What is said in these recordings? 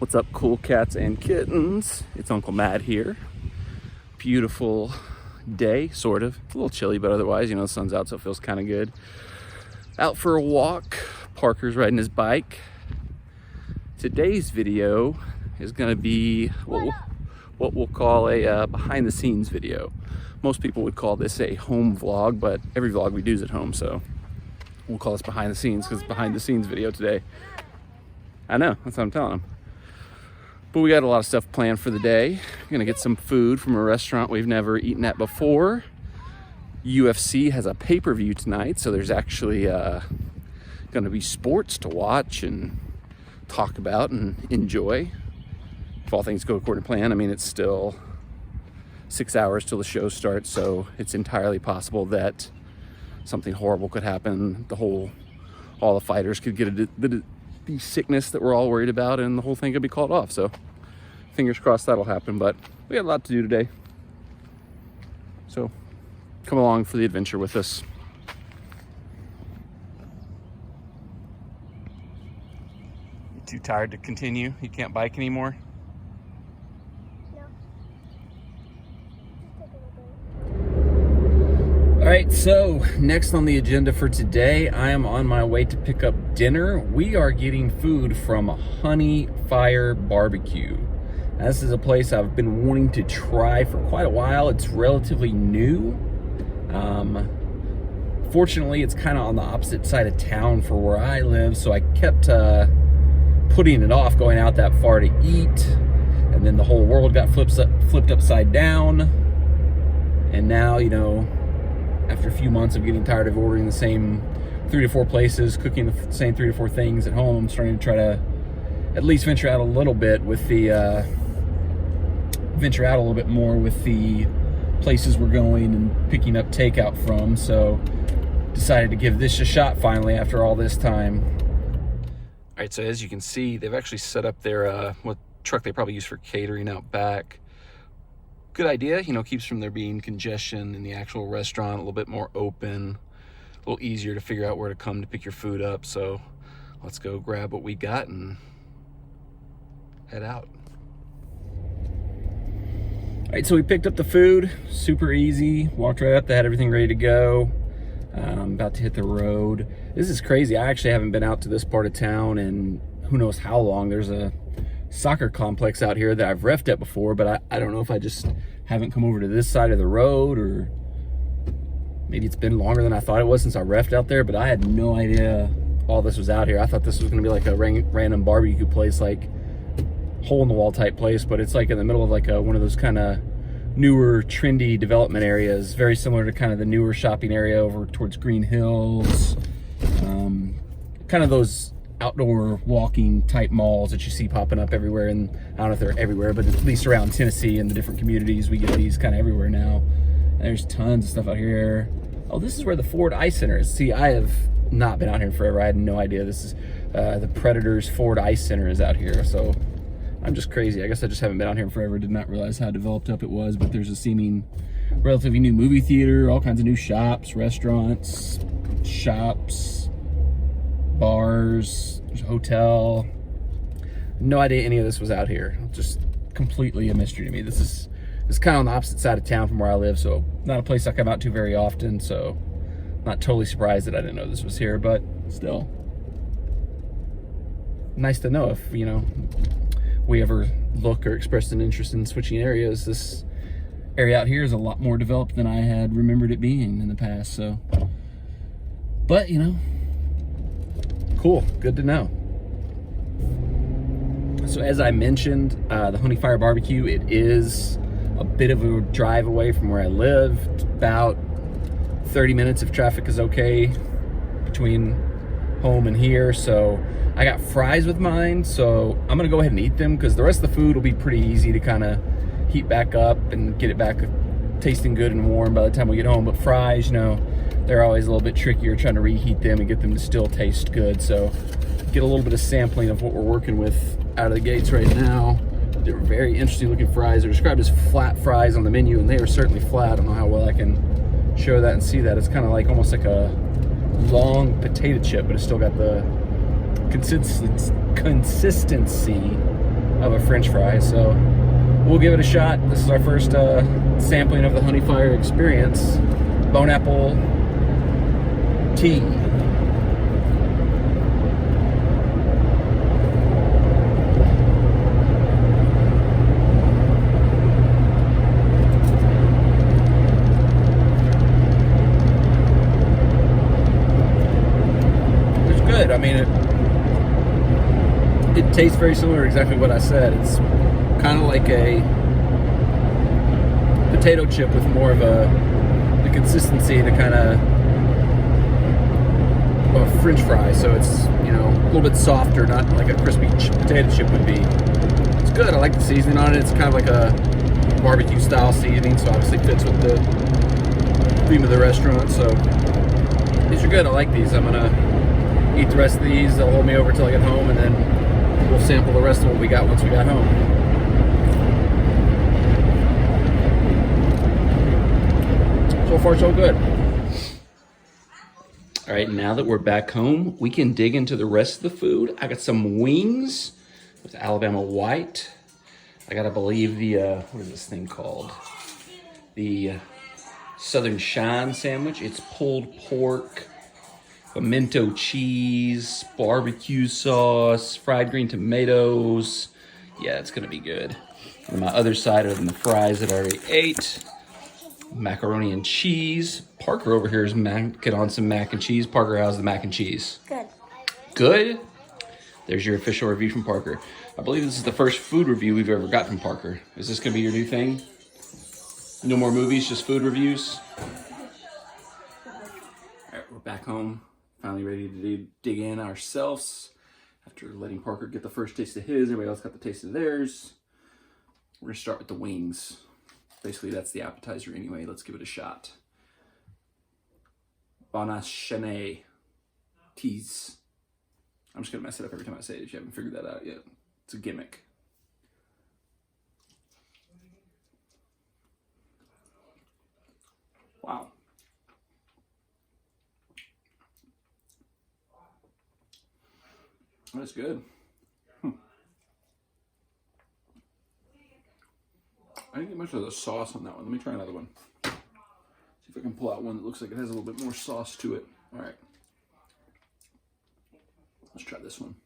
What's up, cool cats and kittens? It's Uncle Matt here. Beautiful day, sort of. It's a little chilly, but otherwise, the sun's out, so it feels kind of good. Out for a walk. Parker's riding his bike. Today's video is going to be what we'll call a behind the scenes video. Most people would call this a home vlog, but every vlog we do is at home, so we'll call this behind the scenes because it's behind the scenes video today. I know, that's what I'm telling them. But we got a lot of stuff planned for the day. We're gonna get some food from a restaurant we've never eaten at before. UFC has a pay-per-view tonight, so there's actually gonna be sports to watch and talk about and enjoy. If all things go according to plan. I mean, it's still 6 hours till the show starts, so it's entirely possible that something horrible could happen. All the fighters could get the sickness that we're all worried about, and the whole thing could be called off. So fingers crossed that'll happen, but we got a lot to do today. So come along for the adventure with us. You too tired to continue? You can't bike anymore? All right, so next on the agenda for today, I am on my way to pick up dinner. We are getting food from Fire BBQ. Now, this is a place I've been wanting to try for quite a while. It's relatively new. Fortunately, it's kind of on the opposite side of town for where I live, so I kept putting it off going out that far to eat, and then the whole world got flipped upside down, and now, after a few months of getting tired of ordering the same 3 to 4 places, cooking the same 3 to 4 things at home, I'm starting to try to at least venture out a little bit more with the places we're going and picking up takeout from. So decided to give this a shot finally after all this time. All right, so as you can see, they've actually set up their what truck they probably use for catering out back. Good idea, keeps from there being congestion in the actual restaurant, a little bit more open, a little easier to figure out where to come to pick your food up. So let's go grab what we got and head out. All right, so we picked up the food, super easy, walked right up, they had everything ready to go. I'm about to hit the road. This is crazy. I actually haven't been out to this part of town in who knows how long. There's a soccer complex out here that I've reffed at before, but I don't know if I just haven't come over to this side of the road, or maybe it's been longer than I thought it was since I reffed out there, but I had no idea all this was out here. I thought this was gonna be like a random barbecue place, like hole in the wall type place, but it's like in the middle of like one of those kind of newer trendy development areas, very similar to kind of the newer shopping area over towards Green Hills, kind of those outdoor walking type malls that you see popping up everywhere. And I don't know if they're everywhere, but at least around Tennessee and the different communities, we get these kind of everywhere now. And there's tons of stuff out here. Oh, this is where the Ford Ice Center is. See, I have not been out here forever. I had no idea. This is the Predators Ford Ice Center is out here. So I'm just crazy. I guess I just haven't been out here forever. Did not realize how developed up it was, but there's a seeming relatively new movie theater, all kinds of new shops, restaurants, bars, there's a hotel. No idea any of this was out here. Just completely a mystery to me. This is kind of on the opposite side of town from where I live, so not a place I come out to very often, so not totally surprised that I didn't know this was here, but still nice to know if, we ever look or expressed an interest in switching areas. This area out here is a lot more developed than I had remembered it being in the past, so, but cool, good to know. So as I mentioned, the Fire BBQ, it is a bit of a drive away from where I live. It's about 30 minutes if traffic is okay between home and here. So I got fries with mine, so I'm gonna go ahead and eat them because the rest of the food will be pretty easy to kind of heat back up and get it back tasting good and warm by the time we get home. But fries, they're always a little bit trickier trying to reheat them and get them to still taste good. So get a little bit of sampling of what we're working with out of the gates right now. They're very interesting looking fries. They're described as flat fries on the menu, and they are certainly flat. I don't know how well I can show that and see that. It's kind of like almost like a long potato chip, but it's still got the consistency of a French fry, so we'll give it a shot. This is our first sampling of the Honey Fire experience. Bone apple tea. It's good. I mean, it tastes very similar to exactly what I said. It's kind of like a potato chip with more of the consistency to kind of a French fry. So it's, you know, a little bit softer, not like a crispy potato chip would be. It's good. I like the seasoning on it. It's kind of like a barbecue style seasoning, so obviously fits with the theme of the restaurant. So these are good. I like these. I'm gonna eat the rest of these. They'll hold me over till I get home, and then we'll sample the rest of what we got once we got home. So far, so good. All right, now that we're back home, we can dig into the rest of the food. I got some wings with Alabama white. I gotta believe the, what is this thing called? The Southern Shine sandwich. It's pulled pork, pimento cheese, barbecue sauce, fried green tomatoes. Yeah, it's gonna be good. On my other side, other than the fries that I already ate, macaroni and cheese. Parker over here is get on some mac and cheese. Parker, how's the mac and cheese? Good. Good? There's your official review from Parker. I believe this is the first food review we've ever got from Parker. Is this gonna be your new thing? No more movies, just food reviews? All right, we're back home. Finally ready to dig in ourselves. After letting Parker get the first taste of his, everybody else got the taste of theirs. We're gonna start with the wings. Basically, that's the appetizer anyway. Let's give it a shot. Bonachene teas. I'm just gonna mess it up every time I say it if you haven't figured that out yet. It's a gimmick. Wow. That's good. I didn't get much of the sauce on that one. Let me try another one. See if I can pull out one that looks like it has a little bit more sauce to it. All right. Let's try this one.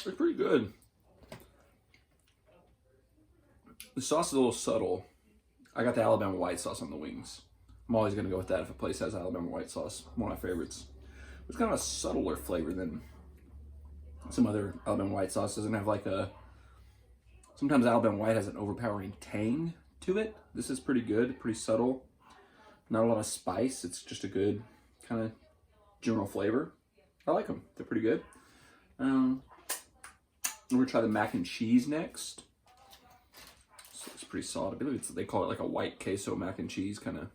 It's pretty good. The sauce is a little subtle. I got the Alabama white sauce on the wings. I'm always going to go with that if a place has Alabama white sauce. One of my favorites. It's kind of a subtler flavor than some other Alabama white sauce. Doesn't have like a... Sometimes Alabama white has an overpowering tang to it. This is pretty good, pretty subtle. Not a lot of spice. It's just a good kind of general flavor. I like them. They're pretty good. We're going to try the mac and cheese next. So it's pretty solid. I believe they call it like a white queso mac and cheese, kind of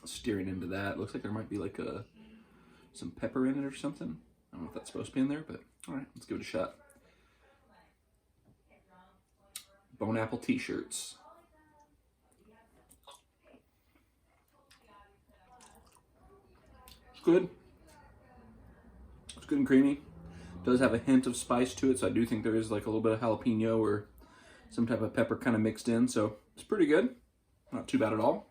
steering into that. Looks like there might be like some pepper in it or something. I don't know if that's supposed to be in there, but all right, let's give it a shot. Bone apple t-shirts. It's good. It's good and creamy. It does have a hint of spice to it, so I do think there is like a little bit of jalapeno or some type of pepper kind of mixed in, so it's pretty good. Not too bad at all.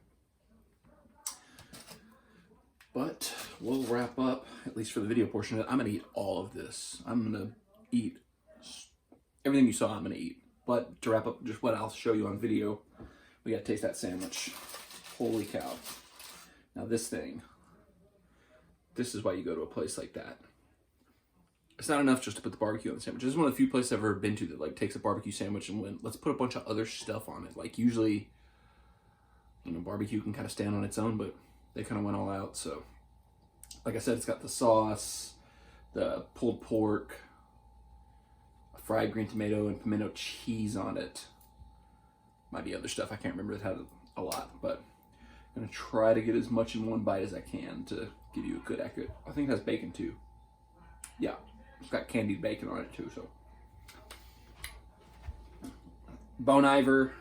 But we'll wrap up, at least for the video portion of it. I'm gonna eat all of this. I'm gonna eat everything you saw, I'm gonna eat. But to wrap up just what I'll show you on video, we gotta taste that sandwich. Holy cow. Now this thing, this is why you go to a place like that. It's not enough just to put the barbecue on the sandwich. This is one of the few places I've ever been to that like takes a barbecue sandwich and went, let's put a bunch of other stuff on it. Like usually, you know, barbecue can kind of stand on its own, but they kind of went all out. So like I said, it's got the sauce, the pulled pork, a fried green tomato, and pimento cheese on it. Might be other stuff. I can't remember. It had a lot, but I'm gonna try to get as much in one bite as I can to give you a good accurate. I think it has bacon too. Yeah, it's got candied bacon on it too. So Bon Iver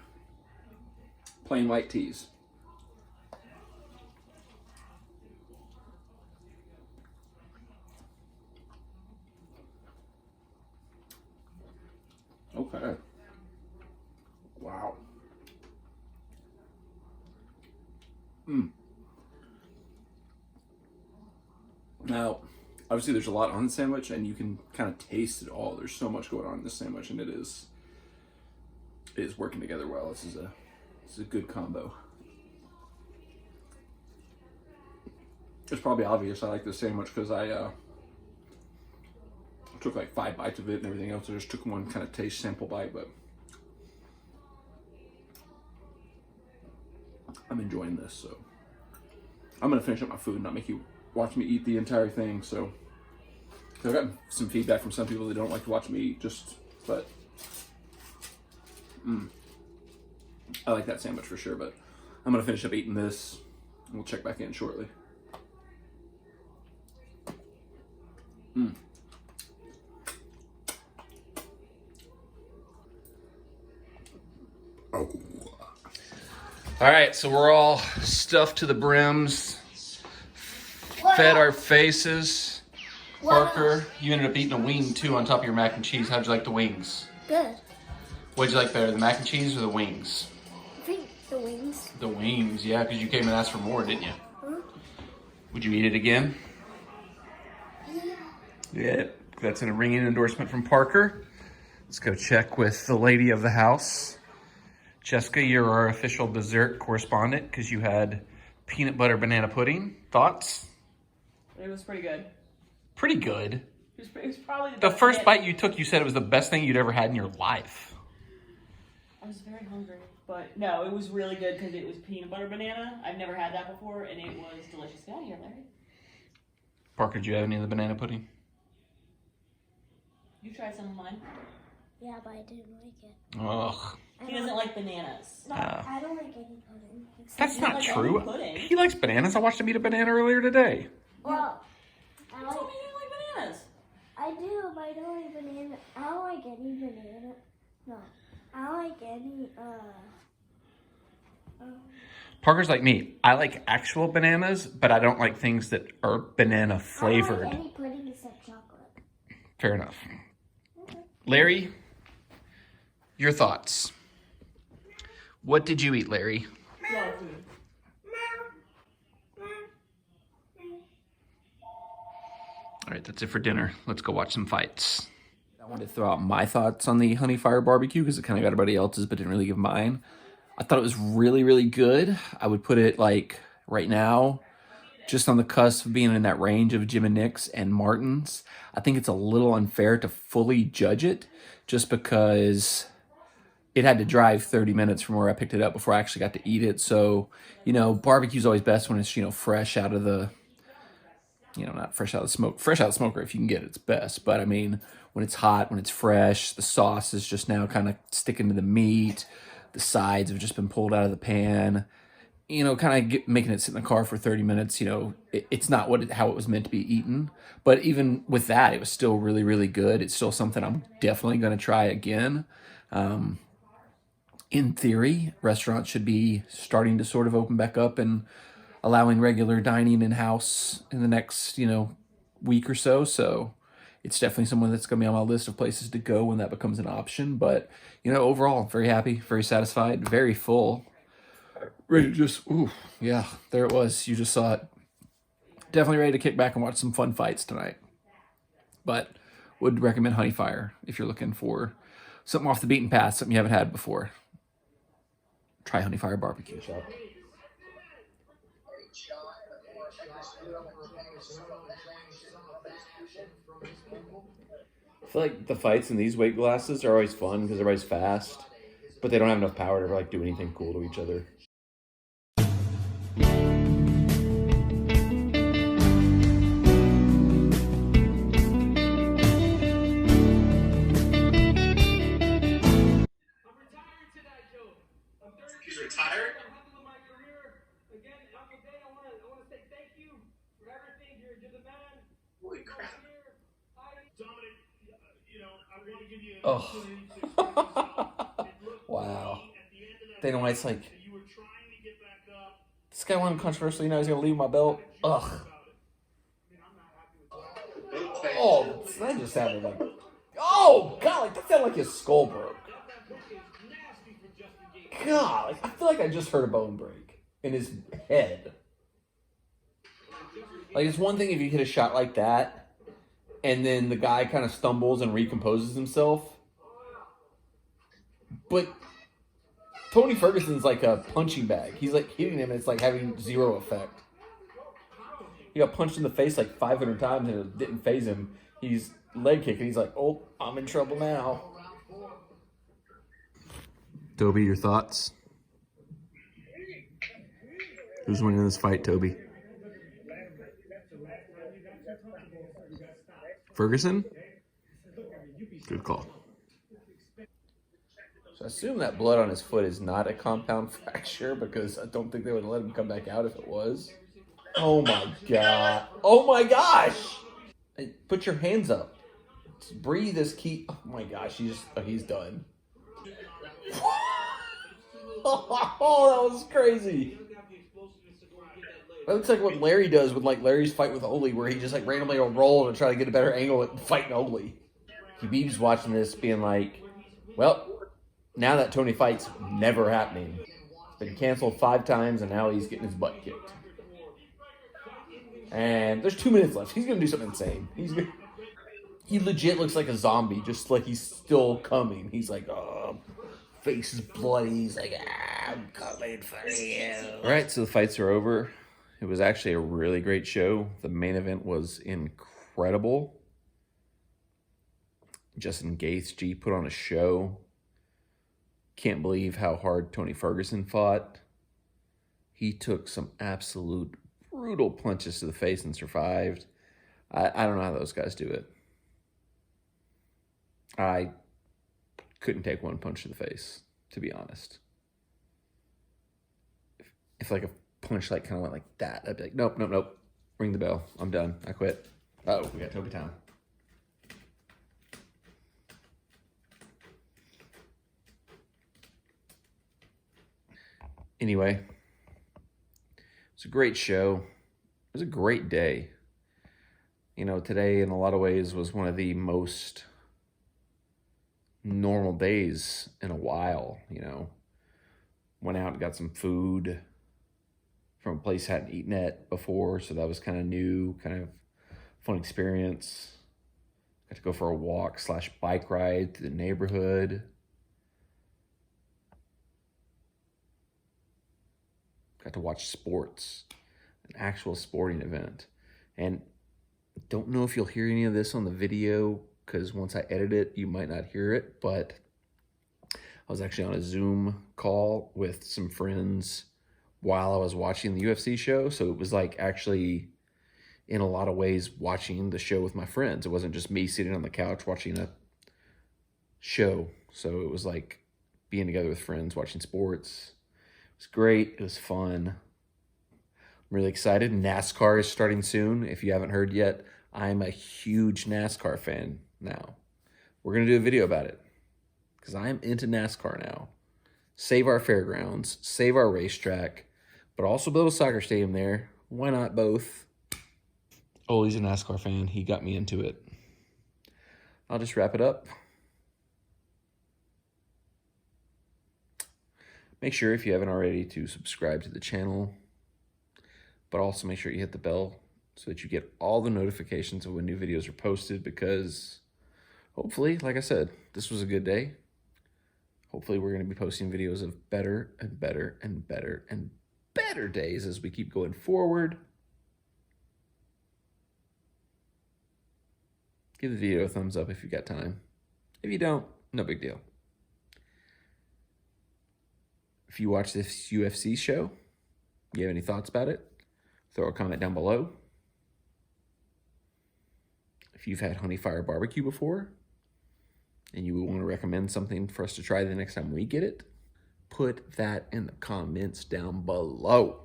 plain white teas. Okay. Wow. Now, obviously there's a lot on the sandwich and you can kind of taste it all. There's so much going on in this sandwich and it is working together well. This is a good combo. It's probably obvious I like this sandwich because I took like 5 bites of it and everything else. I just took one kind of taste sample bite, but I'm enjoying this, so I'm gonna finish up my food and not make you watch me eat the entire thing. So I've gotten some feedback from some people that don't like to watch me eat, but I like that sandwich for sure. But I'm gonna finish up eating this and we'll check back in shortly. Oh. All right, so we're all stuffed to the brims, fed our faces. Parker, you ended up eating a wing too on top of your mac and cheese. How'd you like the wings? Good. What'd you like better, the mac and cheese or the wings? I think the wings. The wings, yeah, because you came and asked for more, didn't you? Huh? Would you eat it again? Yeah. Yeah, that's a ringing endorsement from Parker. Let's go check with the lady of the house. Jessica, you're our official dessert correspondent because you had peanut butter banana pudding. Thoughts? It was pretty good. Pretty good. It was probably The first bite you took, you said it was the best thing you'd ever had in your life. I was very hungry, but no, it was really good because it was peanut butter banana. I've never had that before, and it was delicious. Get out of here, Larry. Parker, did you have any of the banana pudding? You tried some of mine. Yeah, but I didn't like it. Ugh. He doesn't like bananas. No, I don't like any pudding. That's not like true. any pudding. He likes bananas. I watched him eat a banana earlier today. Well, You told me you didn't like bananas. I do, but I don't like banana. I don't like any banana. No, I don't like any. Parker's like me. I like actual bananas, but I don't like things that are banana flavored. I don't like any pudding except chocolate. Fair enough. Okay. Larry, your thoughts. What did you eat, Larry? Dog food. All right, that's it for dinner. Let's go watch some fights. I wanted to throw out my thoughts on the honey fire barbecue because it kind of got everybody else's, but didn't really give mine. I thought it was really, really good. I would put it like right now, just on the cusp of being in that range of Jim and Nick's and Martin's. I think it's a little unfair to fully judge it just because it had to drive 30 minutes from where I picked it up before I actually got to eat it. So, barbecue's always best when it's, fresh out of the, not fresh out of the smoke. Fresh out of the smoker, if you can get it, it's best. But, I mean, when it's hot, when it's fresh, the sauce is just now kind of sticking to the meat. The sides have just been pulled out of the pan. Making it sit in the car for 30 minutes, it's not how it was meant to be eaten. But even with that, it was still really, really good. It's still something I'm definitely going to try again. In theory, restaurants should be starting to sort of open back up and allowing regular dining in-house in the next, week or so. So it's definitely someone that's going to be on my list of places to go when that becomes an option. But, overall, I'm very happy, very satisfied, very full. Ready to just, yeah, there it was. You just saw it. Definitely ready to kick back and watch some fun fights tonight. But would recommend Honey Fire if you're looking for something off the beaten path, something you haven't had before. Try Honey Fire BBQ shop. I feel like the fights in these weight classes are always fun because everybody's fast, but they don't have enough power to do anything cool to each other. He's retired? Holy crap. Oh. Wow. Dana White's like, this guy won controversially, now he's going to leave my belt. Ugh. Oh, that just sounded like, oh, God, like, that sounded sounded like his skull broke. God, like, I feel like I just heard a bone break in his head. Like, it's one thing if you hit a shot like that, and then the guy kind of stumbles and recomposes himself. But Tony Ferguson's like a punching bag. He's like hitting him, and it's like having zero effect. He got punched in the face like 500 times, and it didn't phase him. He's leg kicking. He's like, oh, I'm in trouble now. Toby, your thoughts? Who's winning this fight, Toby? Ferguson? Good call. So I assume that blood on his foot is not a compound fracture because I don't think they would let him come back out if it was. Oh my God. Oh my gosh. Hey, put your hands up. Just breathe this key. Oh my gosh, he's done. Oh, that was crazy. That looks like what Larry does with like Larry's fight with Oli, where he just like randomly will roll to try to get a better angle at fighting Oli. Khabib's watching this being like, well, now that Tony fight's never happening. It's been canceled 5 times and now he's getting his butt kicked. And there's 2 minutes left. He's going to do something insane. He legit looks like a zombie, just like he's still coming. He's like, oh, face is bloody. He's like, I'm coming for you. All right, so the fights are over. It was actually a really great show. The main event was incredible. Justin Gaethje put on a show. Can't believe how hard Tony Ferguson fought. He took some absolute brutal punches to the face and survived. I don't know how those guys do it. I couldn't take one punch to the face, to be honest. If like a punch like kind of went like that, I'd be like, nope, nope, nope. Ring the bell. I'm done. I quit. Oh, we got Toby time. Anyway, it's a great show. It was a great day. You know, today in a lot of ways was one of the most normal days in a while, you know. Went out and got some food from a place I hadn't eaten at before, so that was kind of new, kind of fun experience. Got to go for a walk / bike ride through the neighborhood. Got to watch sports, an actual sporting event. And don't know if you'll hear any of this on the video because once I edit it, you might not hear it, but I was actually on a Zoom call with some friends while I was watching the UFC show. So it was like actually, in a lot of ways, watching the show with my friends. It wasn't just me sitting on the couch watching a show. So it was like being together with friends, watching sports. It was great. It was fun. I'm really excited. NASCAR is starting soon. If you haven't heard yet, I'm a huge NASCAR fan now. We're going to do a video about it because I'm into NASCAR now. Save our fairgrounds, save our racetrack, but also build a soccer stadium there. Why not both? Oh, he's a NASCAR fan. He got me into it. I'll just wrap it up. Make sure, if you haven't already, to subscribe to the channel, but also make sure you hit the bell so that you get all the notifications of when new videos are posted, because hopefully, like I said, this was a good day. Hopefully we're going to be posting videos of better and better and better and better days as we keep going forward. Give the video a thumbs up if you got time. If you don't, no big deal. If you watch this UFC show, you have any thoughts about it, throw a comment down below. If you've had Fire BBQ before and you want to recommend something for us to try the next time we get it, put that in the comments down below.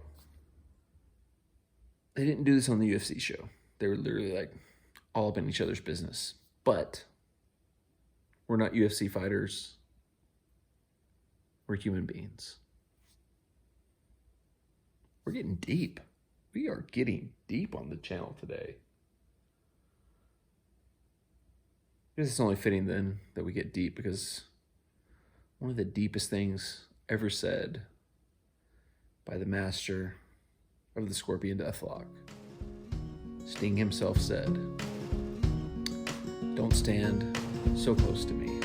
They didn't do this on the UFC show. They were literally like all up in each other's business. But we're not UFC fighters. We're human beings. We're getting deep. We are getting deep on the channel today. guess it's only fitting then that we get deep, because one of the deepest things ever said by the master of the Scorpion Deathlock, Sting himself, said, "Don't stand so close to me."